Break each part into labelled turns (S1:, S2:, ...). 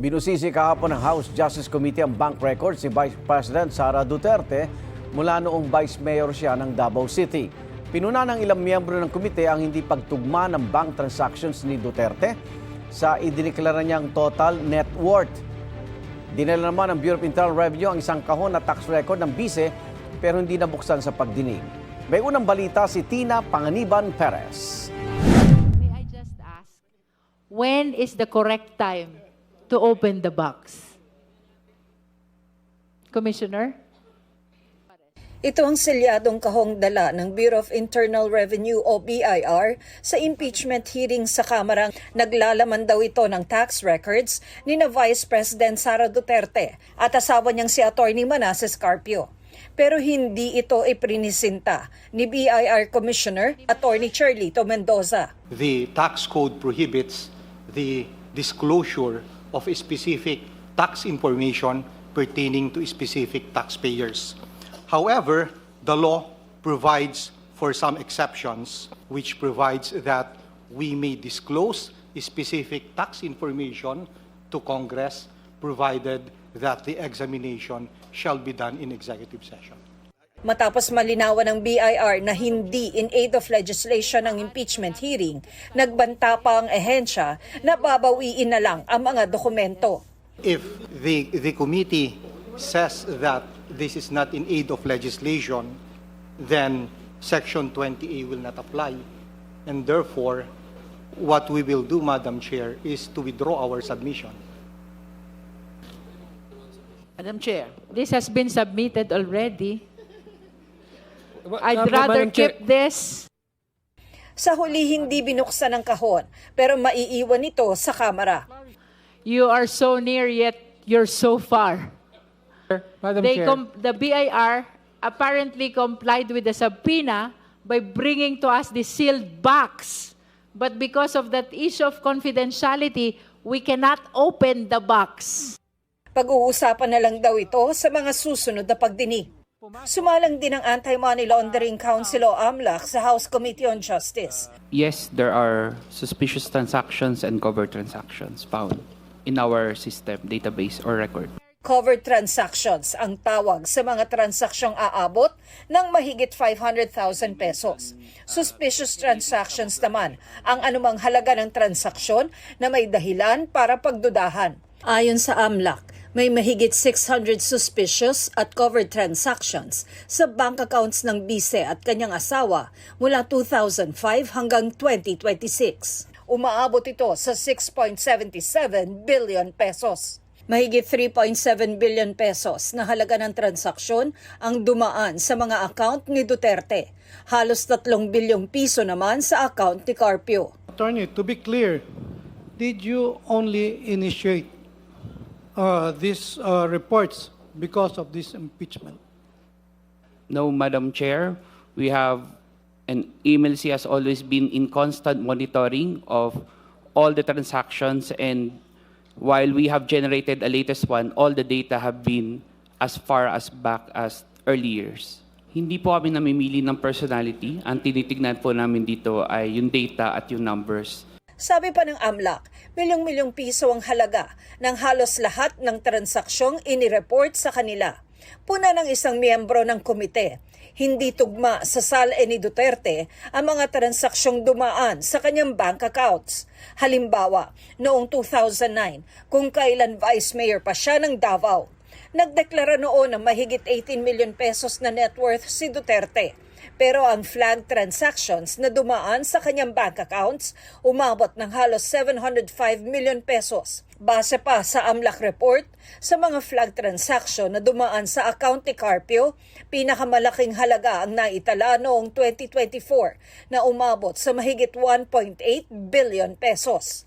S1: Binusisi kahapon ng House Justice Committee ang bank records si Vice President Sara Duterte mula noong Vice Mayor siya ng Davao City. Pinuna ng ilang miyembro ng komite ang hindi pagtugma ng bank transactions ni Duterte sa idineklara niyang total net worth. Dinala naman ng Bureau of Internal Revenue ang isang kahon na tax record ng bise pero hindi nabuksan sa pagdinig. May unang balita si Tina Panganiban Perez.
S2: May I just ask, when is the correct time to open the box? Commissioner?
S3: Ito ang selyadong kahong dala ng Bureau of Internal Revenue o BIR sa impeachment hearing sa Kamara. Naglalaman daw ito ng tax records ni na Vice President Sara Duterte at asawa niyang si Atty. Manasseh Carpio. Pero hindi ito iprinisinta ni BIR Commissioner Atty. Charlito Mendoza.
S4: The tax code prohibits the disclosure of specific tax information pertaining to specific taxpayers. However, the law provides for some exceptions, which provides that we may disclose specific tax information to Congress, provided that the examination shall be done in executive session.
S3: Matapos malinawan ng BIR na hindi in aid of legislation ang impeachment hearing, nagbanta pa ang ehensya na babawiin na lang ang mga dokumento.
S4: If the committee says that this is not in aid of legislation, then Section 20A will not apply. And therefore, what we will do, Madam Chair, is to withdraw our submission.
S2: Madam Chair, this has been submitted already. I'd
S5: Madam
S2: rather
S5: Chair.
S2: keep this.
S3: Sa huli hindi binuksan ang kahon pero maiiwan ito sa Kamara.
S2: You are so near yet you're so far.
S5: Madam Chair.
S2: The BIR apparently complied with the subpoena by bringing to us the sealed box. But because of that issue of confidentiality, we cannot open the box.
S3: Pag-uusapan na lang daw ito sa mga susunod na pagdinig. Sumalang din ang Anti-Money Laundering Council o AMLAC sa House Committee on Justice.
S6: Yes, there are suspicious transactions and covered transactions found in our system, database, or record.
S3: Covered transactions ang tawag sa mga transaksyong aabot ng mahigit 500,000 pesos. Suspicious transactions naman ang anumang halaga ng transaksyon na may dahilan para pagdudahan. Ayon sa AMLAC, may mahigit 600 suspicious at covered transactions sa bank accounts ng bise at kanyang asawa mula 2005 hanggang 2026. Umaabot ito sa 6.77 billion pesos. Mahigit 3.7 billion pesos na halaga ng transaksyon ang dumaan sa mga account ni Duterte. Halos 3 bilyong piso naman sa account ni Carpio.
S5: Attorney, to be clear, did you only initiate these reports because of this impeachment?
S6: No, Madam Chair, we have, and EMLC has always been in constant monitoring of all the transactions, and while we have generated a latest one, all the data have been as far as back as early years. Hindi po kami namimili ng personality. Ang tinitignan po namin dito ay yung data at yung numbers.
S3: Sabi pa ng AMLAC, milyong-milyong piso ang halaga ng halos lahat ng transaksyong inireport sa kanila. Puna ng isang miyembro ng komite, hindi tugma sa salin ni Duterte ang mga transaksyong dumaan sa kanyang bank accounts. Halimbawa, noong 2009, kung kailan Vice Mayor pa siya ng Davao, nagdeklara noon ng mahigit 18 million pesos na net worth si Duterte. Pero ang flag transactions na dumaan sa kanyang bank accounts umabot ng halos 705 million pesos. Base pa sa AMLAC report, sa mga flag transaction na dumaan sa account ni Carpio, pinakamalaking halaga ang naitala noong 2024 na umabot sa mahigit 1.8 billion pesos.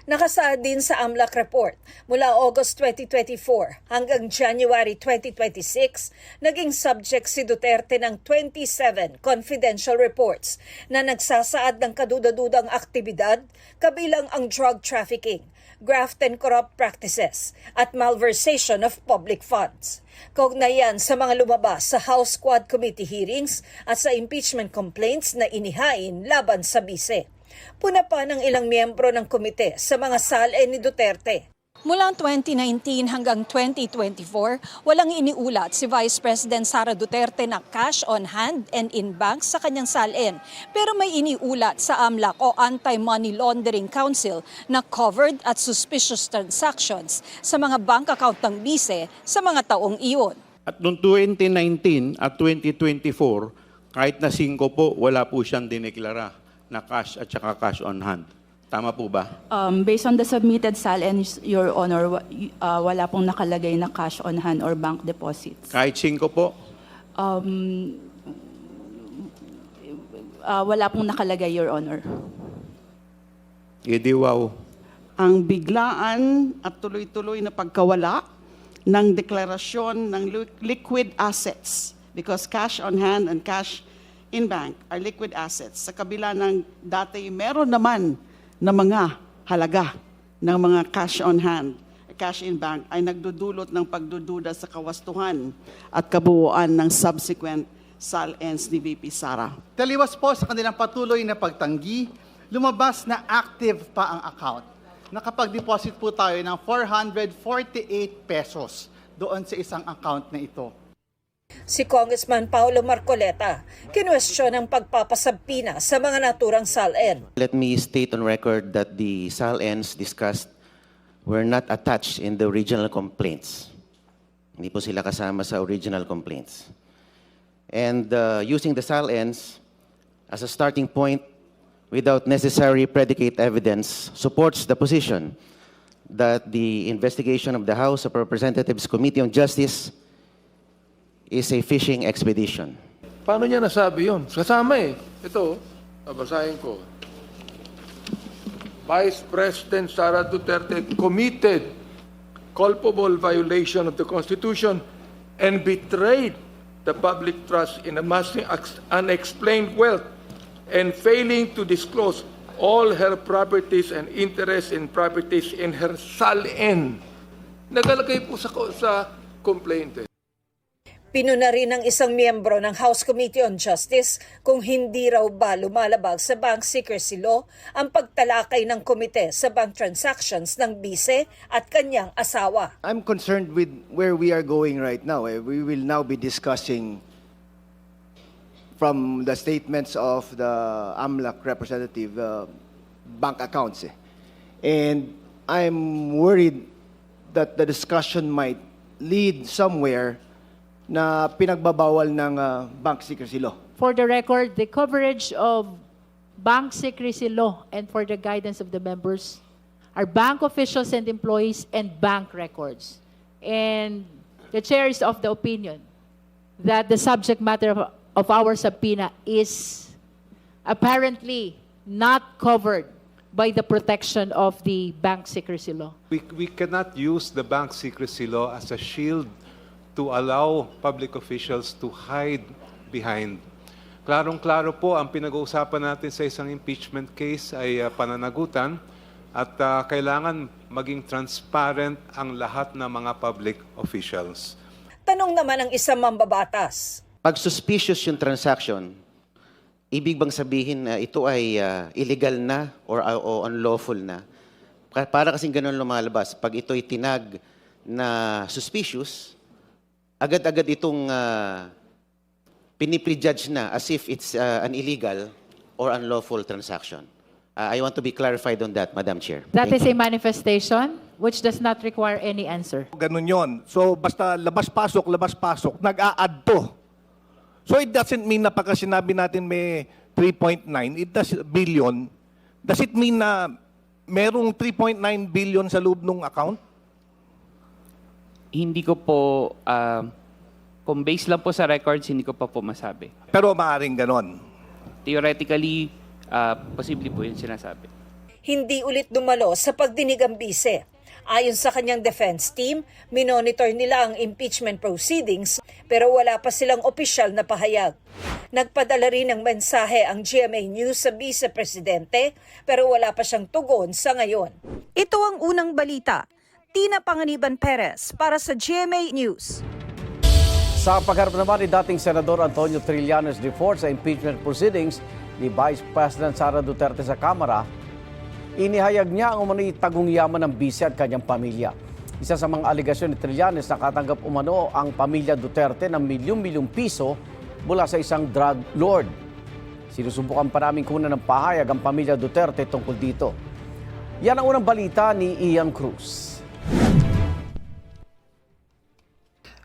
S3: Nakasaad din sa AMLAC report, mula August 2024 hanggang January 2026, naging subject si Duterte ng 27 confidential reports na nagsasaad ng kadudadudang aktibidad, kabilang ang drug trafficking, graft and corrupt practices, at malversation of public funds. Kaugnay yan sa mga lumabas sa House Quad Committee hearings at sa impeachment complaints na inihain laban sa bise. Puna pa ng ilang miyembro ng komite sa mga salin ni Duterte. Mula 2019 hanggang 2024, walang iniulat si Vice President Sara Duterte na cash on hand and in bank sa kanyang salin. Pero may iniulat sa AMLAC o Anti-Money Laundering Council na covered at suspicious transactions sa mga bank account ng bise sa mga taong iyon.
S7: At noong 2019 at 2024, kahit na 5 po, wala po siyang dineklara na cash at saka cash on hand. Tama po ba?
S8: Based on the submitted SALN, Your Honor, wala pong nakalagay na cash on hand or bank deposits.
S7: Kahit 5 po?
S8: Wala pong nakalagay, Your Honor.
S7: Hindi wow.
S9: Ang biglaan at tuloy-tuloy na pagkawala ng deklarasyon ng liquid assets because cash on hand and cash in bank are liquid assets. Sa kabila ng dati, meron naman na mga halaga ng mga cash on hand, cash in bank ay nagdudulot ng pagdududa sa kawastuhan at kabuuan ng subsequent SALNs ni VP Sara.
S10: Taliwas po sa kanilang patuloy na pagtanggi, lumabas na active pa ang account. Nakapag-deposit po tayo ng 448 pesos doon sa isang account na ito.
S3: Si Congressman Paulo Marcoleta, kinwestiyon ang pagpapasabpina sa mga naturang SALN.
S11: Let me state on record that the SALNs discussed were not attached in the original complaints. Hindi po sila kasama sa original complaints. And using the SALNs as a starting point without necessary predicate evidence supports the position that the investigation of the House of Representatives Committee on Justice is a fishing expedition.
S12: Paano niya nasabi yun? Kasama eh. Ito, babasahin ko. Vice President Sara Duterte committed culpable violation of the Constitution and betrayed the public trust in amassing unexplained wealth and failing to disclose all her properties and interests in properties in her SALN. Nagalagay po sa complaint eh.
S3: Pinuna rin ng isang miyembro ng House Committee on Justice kung hindi raw ba lumalabag sa bank secrecy law ang pagtalakay ng komite sa bank transactions ng bise at kanyang asawa.
S13: I'm concerned with where we are going right now. We will now be discussing from the statements of the AMLAC representative bank accounts. And I'm worried that the discussion might lead somewhere na pinagbabawal ng bank secrecy law.
S2: For the record, the coverage of bank secrecy law and for the guidance of the members are bank officials and employees and bank records. And the chair is of the opinion that the subject matter of our subpoena is apparently not covered by the protection of the bank secrecy law.
S14: We cannot use the bank secrecy law as a shield to allow public officials to hide behind. Klarong-klaro po ang pinag-uusapan natin sa isang impeachment case ay pananagutan at kailangan maging transparent ang lahat ng mga public officials.
S3: Tanong naman ng isang mambabatas.
S11: Pag suspicious yung transaction, ibig bang sabihin na ito ay illegal na or unlawful na? Para kasing ganun lumalabas. Pag ito ay tinag na suspicious, agad-agad itong piniprejudge na as if it's an illegal or unlawful transaction. I want to be clarified on that, Madam Chair.
S2: That is a manifestation which does not require any answer.
S10: Ganun yon. So basta labas-pasok, nag-a-add to. So it doesn't mean na pagka sinabi natin may 3.9, billion, does it mean na merong 3.9 billion sa loob ng account?
S6: Hindi ko po, kung based lang po sa records, hindi ko pa po masabi.
S10: Pero maaaring ganon.
S6: Theoretically, posible po yung sinasabi.
S3: Hindi ulit dumalo sa pagdinig ang bise. Ayon sa kanyang defense team, minonitor nila ang impeachment proceedings pero wala pa silang opisyal na pahayag. Nagpadala rin ng mensahe ang GMA News sa Vice Presidente pero wala pa siyang tugon sa ngayon. Ito ang unang balita. Tina Panganiban Perez para sa GMA News.
S1: Sa pagharap naman ni dating Senador Antonio Trillanes IV sa impeachment proceedings ni Vice President Sara Duterte sa Kamara, Inihayag niya ang umano'y tagong yaman ng bise at kanyang pamilya. Isa sa mga aligasyon ni Trillanes, nakatanggap umano ang pamilya Duterte ng milyong-milyong piso mula sa isang drug lord. Sinusubukan pa namin kunan ng pahayag ang pamilya Duterte tungkol dito. Yan ang unang balita ni Ian Cruz.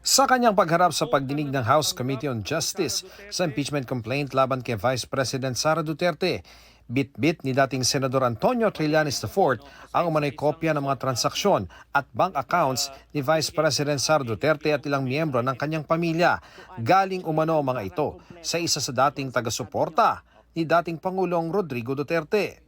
S15: Sa kanyang pagharap sa pagdinig ng House Committee on Justice sa impeachment complaint laban kay Vice President Sara Duterte, bit-bit ni dating Senador Antonio Trillanes IV ang umano'y kopya ng mga transaksyon at bank accounts ni Vice President Sara Duterte at ilang miyembro ng kanyang pamilya. Galing umano ang mga ito sa isa sa dating taga-suporta ni dating Pangulong Rodrigo Duterte.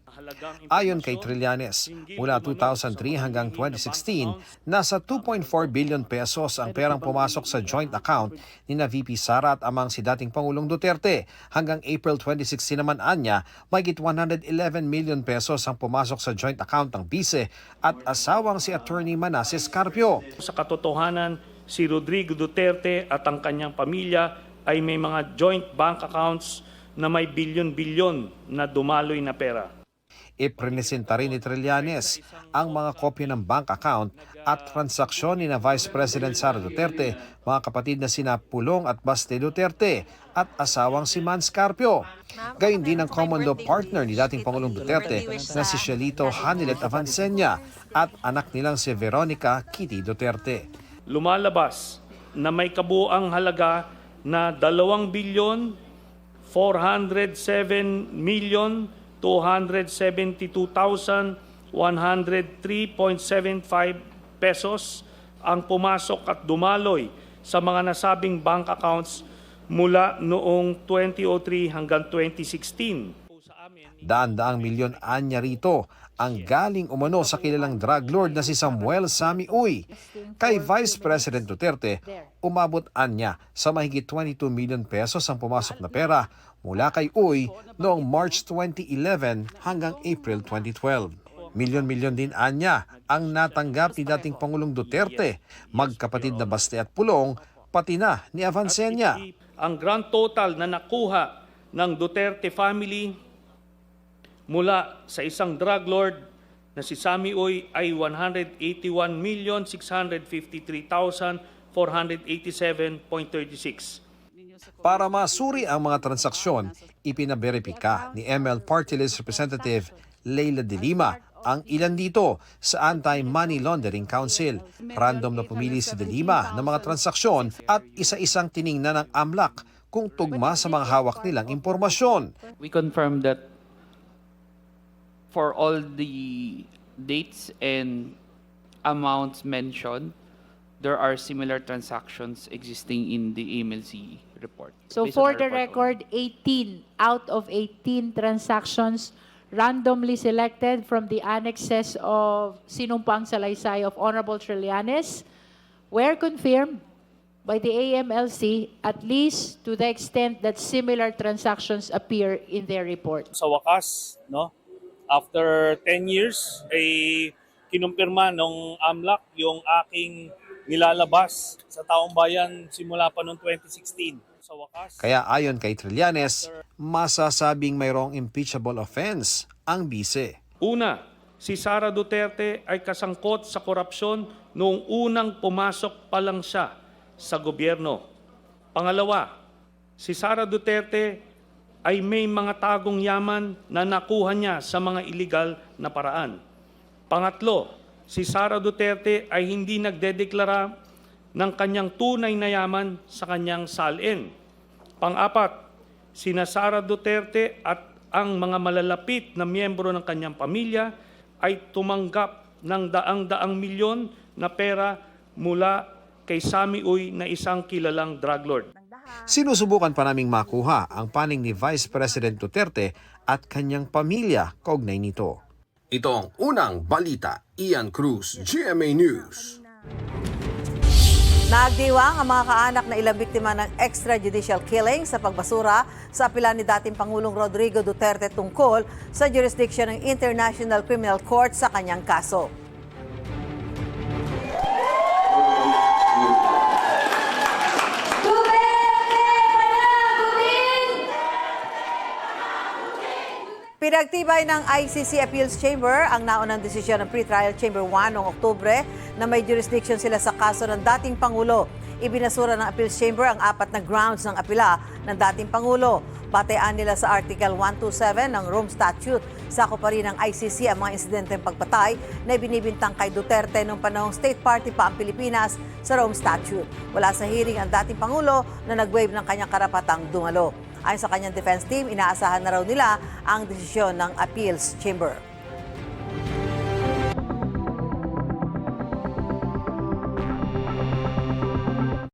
S15: Ayon kay Trillanes, mula 2003 hanggang 2016, nasa 2.4 billion pesos ang perang pumasok sa joint account ni na VP Sara at amang si dating Pangulong Duterte. Hanggang April 2016 naman anya, mahigit 111 million pesos ang pumasok sa joint account ng bise at asawang si Attorney Manasseh Carpio.
S16: Sa katotohanan, si Rodrigo Duterte at ang kanyang pamilya ay may mga joint bank accounts na may bilyon-bilyon na dumaloy na pera.
S15: Ipresenta rin ni Trillanes ang mga kopya ng bank account at transaksyon ni na Vice President Sara Duterte, mga kapatid na sina Pulong at Baste Duterte at asawang si Mans Carpio. Gayun din ang common law partner ni dating Pangulong Duterte na si Shelito Hanilet Avancenia at anak nilang si Veronica Kitty Duterte.
S16: Lumalabas na may kabuang halaga na 2,407,272,103.75 pesos ang pumasok at dumaloy sa mga nasabing bank accounts mula noong 2003 hanggang 2016.
S15: Daan-daang milyon anya rito ang galing umano sa kilalang drug lord na si Samuel Sammy Uy. Kay Vice President Duterte, umabot anya sa mahigit 22 million pesos ang pumasok na pera mula kay Uy noong March 2011 hanggang April 2012. Milyon-milyon din anya ang natanggap ni dating Pangulong Duterte, magkapatid na Baste at Pulong, pati na ni Avancenia.
S16: Ang grand total na nakuha ng Duterte family mula sa isang drug lord na si Sammy Uy ay 181,653,487.36.
S15: Para masuri ang mga transaksyon, ipinaberipika ni ML Party List Representative Leila De Lima ang ilan dito sa Anti-Money Laundering Council. Random na pumili si De Lima ng mga transaksyon at isa-isang tiningnan ng AMLAC kung tugma sa mga hawak nilang impormasyon.
S6: We confirm that for all the dates and amounts mentioned, there are similar transactions existing in the AMLC report.
S2: So for the record, 18 out of 18 transactions randomly selected from the annexes of Sinumpang Salaysay of Honorable Trillanes were confirmed by the AMLC, at least to the extent that similar transactions appear in their report.
S17: Sa wakas, no, after 10 years, ay kinumpirma ng AMLAC yung aking nilalabas sa taong bayan simula pa noong 2016. Sa wakas,
S15: Kaya ayon kay Trillanes, masasabing mayroong impeachable offense ang bise.
S16: Una, si Sara Duterte ay kasangkot sa korupsyon noong unang pumasok pa lang siya sa gobyerno. Pangalawa, si Sara Duterte ay may mga tagong yaman na nakuha niya sa mga iligal na paraan. Pangatlo, si Sara Duterte ay hindi nagdedeklara ng kanyang tunay na yaman sa kanyang salin. Pang-apat, sina Sara Duterte at ang mga malalapit na miyembro ng kanyang pamilya ay tumanggap ng daang-daang milyon na pera mula kay Sammy Uy na isang kilalang drug lord.
S15: Sinusubukan pa naming makuha ang panig ni Vice President Duterte at kanyang pamilya kaugnay nito.
S18: Ito ang unang balita. Ian Cruz, GMA News.
S19: Nagdiwang ang mga kaanak na ilang biktima ng extrajudicial killing sa pagbasura sa apilan ni dating Pangulong Rodrigo Duterte tungkol sa jurisdiction ng International Criminal Court sa kanyang kaso. Pinagtibay ng ICC Appeals Chamber ang naunang desisyon ng Pre-Trial Chamber 1 noong Oktubre na may jurisdiction sila sa kaso ng dating Pangulo. Ibinasura ng Appeals Chamber ang 4 na grounds ng apela ng dating Pangulo. Batean nila sa Article 127 ng Rome Statute. Sakop pa rin ng ICC ang mga insidenteng pagpatay na ibinibintang kay Duterte noong panahong state party pa ang Pilipinas sa Rome Statute. Wala sa hearing ang dating Pangulo na nag-waive ng kanyang karapatang dumalo. Ayon sa kanyang defense team, inaasahan na raw nila ang desisyon ng Appeals Chamber.